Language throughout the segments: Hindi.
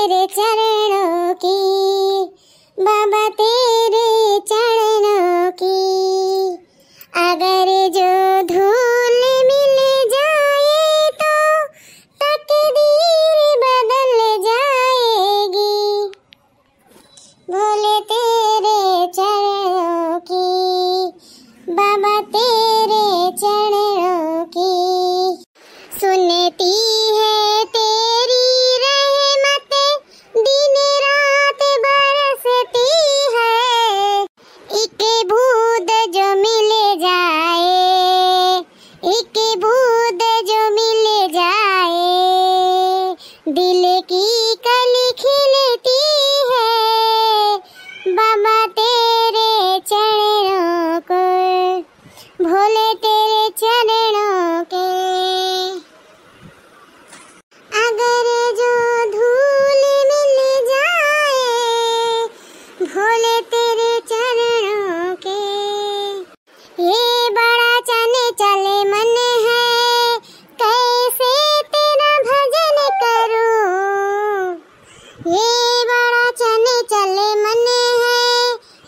तेरे चरणों की, बाबा तेरे चरणों की, अगर जो धूल मिल जाए तो तकदीर बदल जाएगी। भोले तेरे चरणों की, बाबा तेरे चरणों की, सुनती है तेरी रहमतें, दिन रात बरसती है। एक बूंद जो मिल जाए, एक बूंद जो मिल जाए, दिल की कली खिलती है। बाबा तेरे चरणों को, भोले तेरे चरणों के, अगर जो धूल मिल जाए, भोले तेरे चरणों के। ये बड़ा चले मन है, कैसे तेरा भजन करूं। ये बड़ा चले मन है,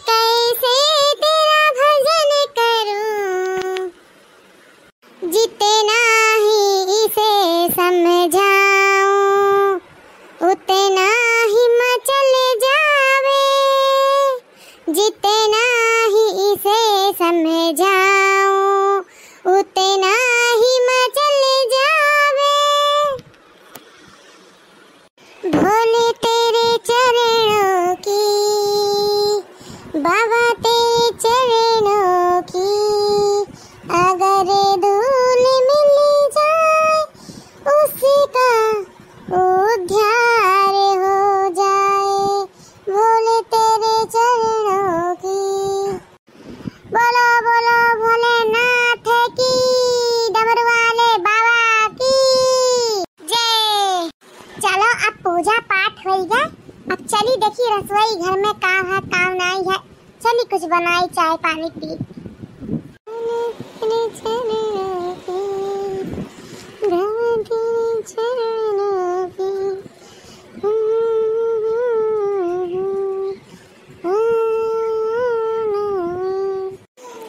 कैसे तेरा भजन करूं। जितना ही इसे समझाऊं, उतना ही मचल जावे। जितना ही इसे समझाऊं, उतना ही मचल जावे। भोले तेरे चरणों की, बाबा तेरे चरणों की, अगर धूल मिल जाए, उसका उद्धार हो जाए। भोले तेरे चरणों की। बोलो बोलो भोलेनाथ की, डमरू वाले बाबा की जय। चलो अब पूजा पाठ हो गया, अब चली देखी रसोई घर में काम है काम नहीं है। चली कुछ बनाई, चाय पानी पी।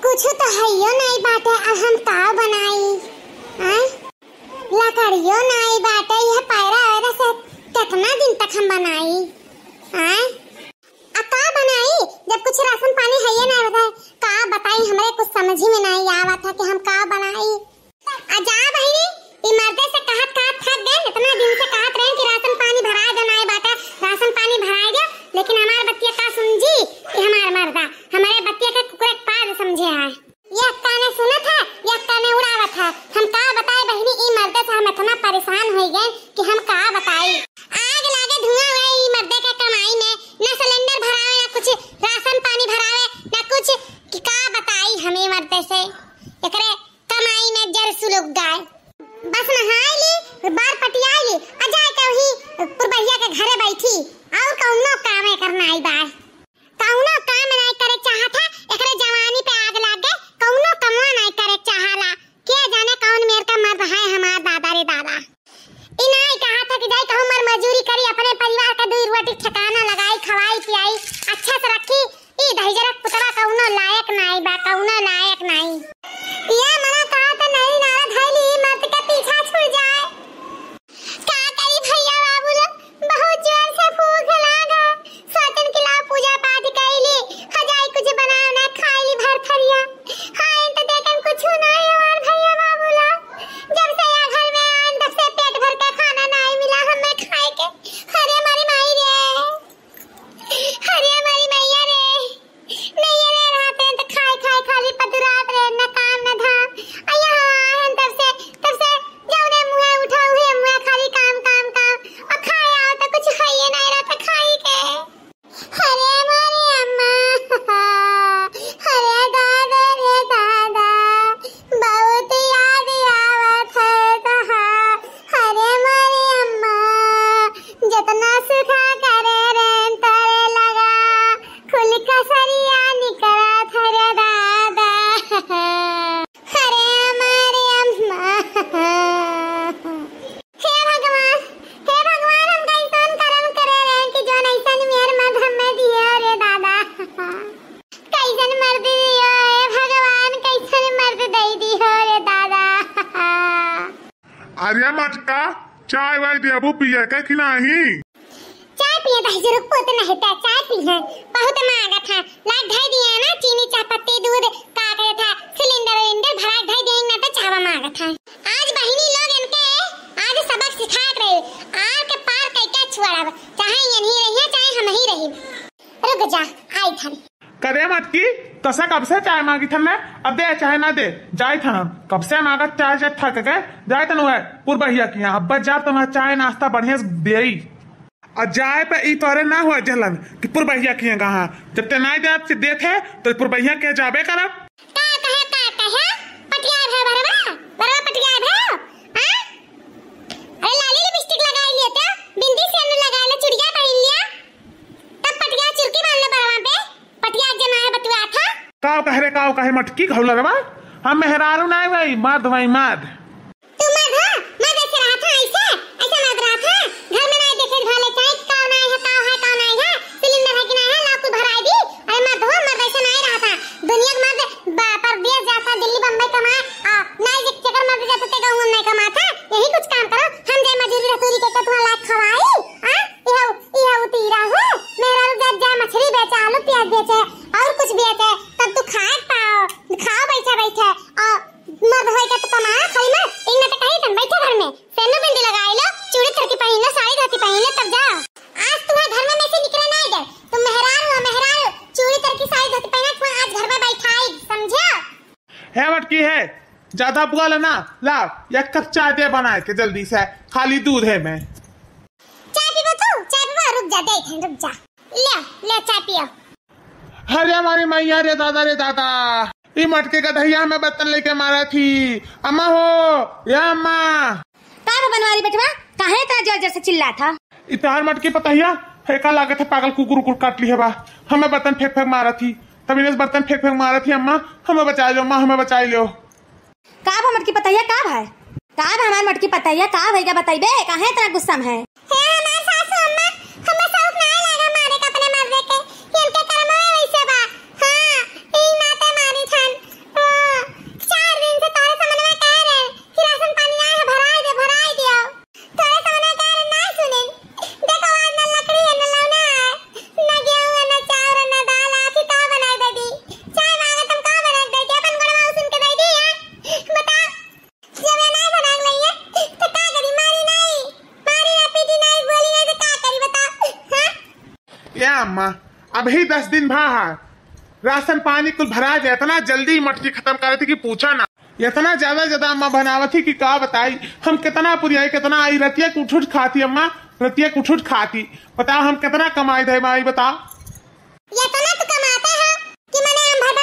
कुछ तो हैयो नहीं बाटे, अब हम का बनाई। लकड़ियों नहीं बाटे, यह पैरा वैरा से कितना दिन तक हम बनाई। अब का बनाई जब कुछ राशन पानी हैयो नहीं बताए, का बताई हमरे कुछ समझ ही में नहीं आवा था कि हम का बनाई। जा बहिनी, ई मर्दे से कहत कहत थक गए। इतना दिन से कहत रहे कि राशन पानी भरा दो, नहीं बाटा राशन पानी भरा दो, लेकिन हमार बतिया का समझी कि हमार मर्दा हमारे बतिया के कुकुरे पाद समझे है। ये अक्का ने सुना था, ये अक्का ने उड़ावा था। हम का बताए बहिनी, ई मर्दे से हम इतना परेशान हो गए कि हम का बताई। आग लागे धुआं हुए ई मर्दे के कमाई में, ना सिलेंडर भरावे, ना कुछ राशन पानी भरावे, ना कुछ कि का बताई हमें मर्दे से। एकरे कमाई में जर सुलग गए। बस नहाई ली, बार पटियाई ली, अजाय कहीं पुरबैया के घरे बैठी और कौनो काम करना आई बार। कौनो काम नहीं करे चाहत है, एकरे जवानी पे आग लाग गए, कौनो कमवा नहीं करे चाहला। क्या जाने कौन मेर का मर्द है हमार दादा रे दादा। इनाई कहा था कि जाई कहूं मर मजूरी करी, अपने परिवार का दूर रोटी ठिकाना लगाई, खवाई पियाई, अच्छा से रखी। ई दहिजरक पुतरा कौनो लायक नहीं बा, कौनो लायक नहीं। ये मना कहा था नहीं नारा धैली मर्द के पीछा छुड़ जाए। का करी भैया बाबू लोग, बहुत जोर से भूख लागा। सोचन के लाओ पूजा पाठ कैली, हजाई कुछ बनाए ना खाई भर थरिया। हां तो देखन कुछ नहीं हमार भैया बाबू लोग। जब से या घर में आए तब से पेट भर के खाना नहीं मिला हमें खाए के। अरे हमारी माई रे, अरे मटका चाय वाय देबू पिए के कि नहीं? चाय पिए भाई जरूर पोते नहीं था चाय पिए बहुत महंगा था लाख ढाई दिया ना चीनी चायपत्ती दूध का करे था सिलेंडर भरा ढाई देंगे ना तो चावा महंगा था। आज बहिनी लोग इनके आज सबक सिखा रहे आर के पार कैका छुआड़ा चाहे यहीं रहिए चाहे हम ही रही। रुक जा आई थन करे मटकी तसा कब से चाय मांगी थन मैं अब दे चाहे ना दे जाए थन कब से मांगा चाय से थक गए जाए थन हुए पूर्वहिया किया अब जा तुम्हारा चाय नाश्ता बढ़िया से दे और जाए पे ई तोरे ना हुआ जलन कि पुरबहिया किए कहा जब ते ना दे दे थे तो पुरबहिया के जाबे करब का कहे पटिया है बरवा पटिया है हां अरे लाली लिपस्टिक लगाई लिए थे बिंदी से न लगा ले चुड़िया पहन लिया तब पटिया चुरकी बांध ले बरवा पे पटिया जमा है बतुआ था काव कहे मटकी घौला रे बा हम मेहरारू ना भाई मर्द भाई मर्द तू मर्द है मर्द ऐसे रहा था ऐसे मर्द रहा था घर में नहीं देखे भाले चाहे कौन है सिलेंडर है कि नहीं है लाकू भराई दी अरे मर्द हो मर्द ऐसे नहीं रहा था दुनिया के मर्द परदेश जाता दिल्ली बम्बई कमाए नहीं जगह मर्द जाता ते गांव नहीं कमाता यही कुछ काम करो हम जे मजदूरी रसूरी के तुम्हारा लाख खवाई हां यह उतीरा हो मेरा रुजा जा मछली बेचे आलू प्याज बेचे और कुछ बेचे तब तू खाओ बैठे और मर्द होई का तो कमा खाई मत इनने तो कही तन बैठे घर में सेनो बिंदी लगाई लो चूड़ी थरकी पहन लो साड़ी धोती पहन लो तब जाओ आज तुम्हारे घर में से निकले नहीं दे तुम मेहरारू चूड़ी थरकी साड़ी धोती पहना तुम आज घर में बैठाई समझो है मटकी है ज्यादा बुआ लेना ला एक कप चाय दे बनाए के जल्दी से खाली दूध है मैं चाय पीबो रुक जा ले चाय पियो अरे हमारी मैया रे दादा ये मटके का दहिया में बर्तन लेके मारा थी अम्मा हो या अम्मा का बनवारी बेटवा काहे इतना जोर जोर से चिल्ला था इतार मटके पतहिया फेंका लागे थे पागल कुकुर काट ली है बा हमें बर्तन फेंक मारा थी तभी ने बर्तन फेंक मारा थी अम्मा हमें बचा लो अम्मा हमें बचा लो का मटकी पतैया का भाई का हमार मटकी पतैया का भैया बताइबे काहे इतना गुस्सा में है हमार सासू अम्मा हमें सब ना लगा मारे का अपने मर्दे के इनके कर्म में वैसे बा हां ई नाते मारी थन 4 दिन से तोरे समझ में कह रहे कि राशन पानी ना है भराई दियो तोरे समझ में कह रहे ना सुने देखो आज ना लकड़ी है ना लौना है ना गेहूं है ना चावल ना दाल आखिर का बनाई दे दी चाय मांगे तुम का बना दे दी अपन गड़वा उसन के दे दी है बता जब ये नहीं बना लइए तो का करी मारी ना पीटी नहीं बोली नहीं तो का करी बता हां या अम्मा अभी 10 दिन भाहा राशन पानी कुल भरा जाए इतना जल्दी मटकी खत्म कर थी कि पूछा ना इतना ज्यादा अम्मा बनावत थी कि का बताई हम कितना पुरियाई कितना आई रतिया कुछ खाती अम्मा रतिया कुछ खाती बताओ हम कितना कमाई थे माई बताओ ये तो ना तू कमाता है कि मैंने हम भर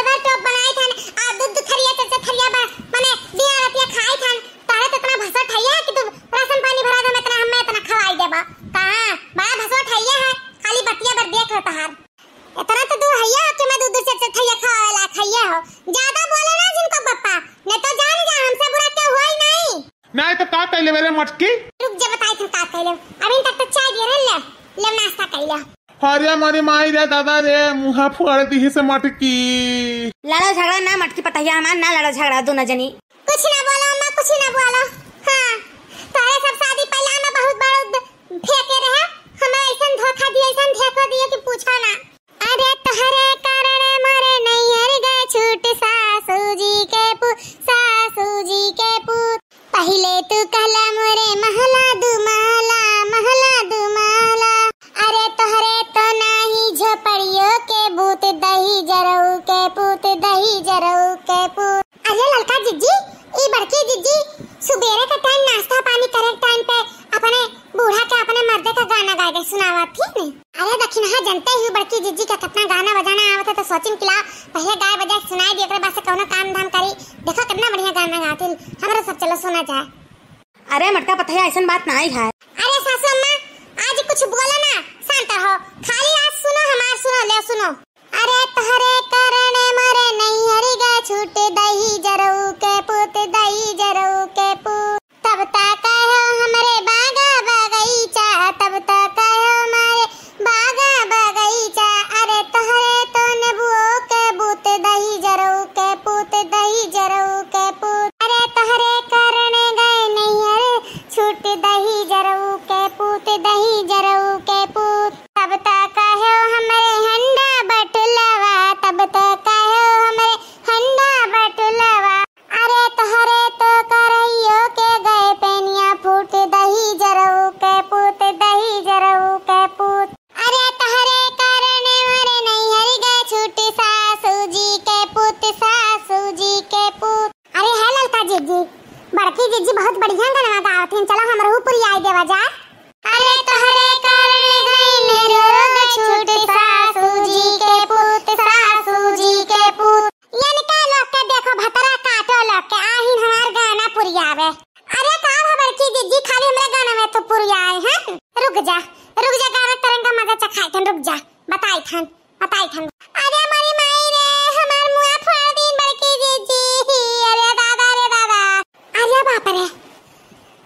भर टॉप बनाए थे आ दूध थरिया मैंने दिया रतिया खाई थन तारे तो इतना भसो ठैया कि तू राशन पानी भरा दे मैं इतना खवाई देबा कहां बड़ा भसो ठैया है खाली बतिया बर देख रहा हार इतना तो दूर हैया कि मैं दूध से ठैया खावेला खैया हो ज्यादा बोले ना जिनको पप्पा नहीं तो जान जा हमसे बुरा क्या हुआ ही नहीं तो का कहले मेरे मटकी रुक जा बताई तुम का कहले अभी तक तो चाय दे रहे ले नाश्ता कर ले अरे हमारी माई रे दादा रे मुहा फुआड़ दी से मटकी लड़ो झगड़ा ना मटकी पतैया हमार ना लड़ो झगड़ा दोनों जनी कुछ ना बोलो अम्मा कुछ ना बोलो हां तारे सब शादी पहला में बहुत बड़ा फेंके रहे हमें ऐसा धोखा दिया कि पूछा ना अरे तहरे कारण मरे नैयर गे छूट सासू जी के पुत पहले तू कहला मोरे महला दू महला अरे तोहरे तो नाही झपड़ियों के भूत दही जरऊ के पुत अरे लड़का जिज्जी ई बड़की जिज्जी सुबेरे का टाइम नाश्ता पानी करे टाइम पे अपने बूढ़ा के अपने मर्दे का गाना गा के सुनावा थी ने अरे दक्षिण हा जानते ही बड़की जिज्जी का कितना गाना बजाना आवत है तो सोचिन किला पहले गाय बजा सुनाई दिए ओकरे बाद से कोनो काम धाम करी देखो कितना बढ़िया गाना गातिन हमरा सब चलो सुना जाए अरे मटका पतैया ऐसा बात ना है अरे सासू अम्मा आज कुछ बोलो ना शांत रहो खाली आज सुनो हमार सुनो अरे तहरे कारण मरे नैहर गे छूट दही जरऊ के पुत तब तक हो हमरे बागा बगीचा अरे तहरे तो नेबुओ के बूत दही जरऊ के पुत अरे तहरे कारण गए नैहर दही जरऊ के पूत तब तक कहो हमरे हंडा बटुलवा तब तक कहो हमरे हंडा बटुलवा अरे तोहरे तो करैयो के गए पेनिया फूट दही जरऊ के पूत दही जरऊ के पूत अरे तोहरे कारण मरे नहीं हरि गए छूट सासू जी के पूत सासू जी के पूत अरे है ललका जीजी बड़की जीजी बहुत बढ़िया गाना गावत हैं चलो हमरो पूरी आई देवा जा अरे तोहरे कारण गई मेरो रोग छूट सासू जी के पूत सासू जी के पूत यानी का लोग के देखो भतरा काटो लोग के आही हमार गाना पूरी आवे अरे का बड़की जीजी खाली हमरे गाना में तो पूरी आए हैं रुक जा गाना तरंग का मजा चखाई थन रुक जा बताई थन अरे हमारी माई रे हमार मुंह फाड़ दी बड़की जीजी अरे दादा अरे बाप रे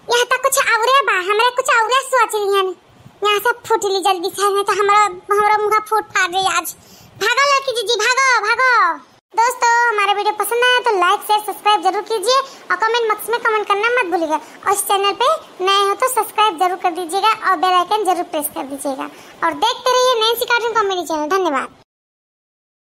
यहाँ तक कुछ औरे बा हमरे कुछ औरे सोच लिहन यहाँ से फूटली जल्दी से नहीं तो हमरा मुंह फूट फाड़ रही आज भागो लड़की जीजी भागो दोस्तों हमारा वीडियो पसंद आया तो लाइक शेयर सब्सक्राइब जरूर कीजिए और कमेंट बॉक्स में कमेंट करना मत भूलिएगा और इस चैनल पे नए हो तो सब्सक्राइब जरूर कर दीजिएगा और बेल आइकन जरूर प्रेस कर दीजिएगा और देखते रहिए नैंसी कार्टून कॉमेडी चैनल। धन्यवाद।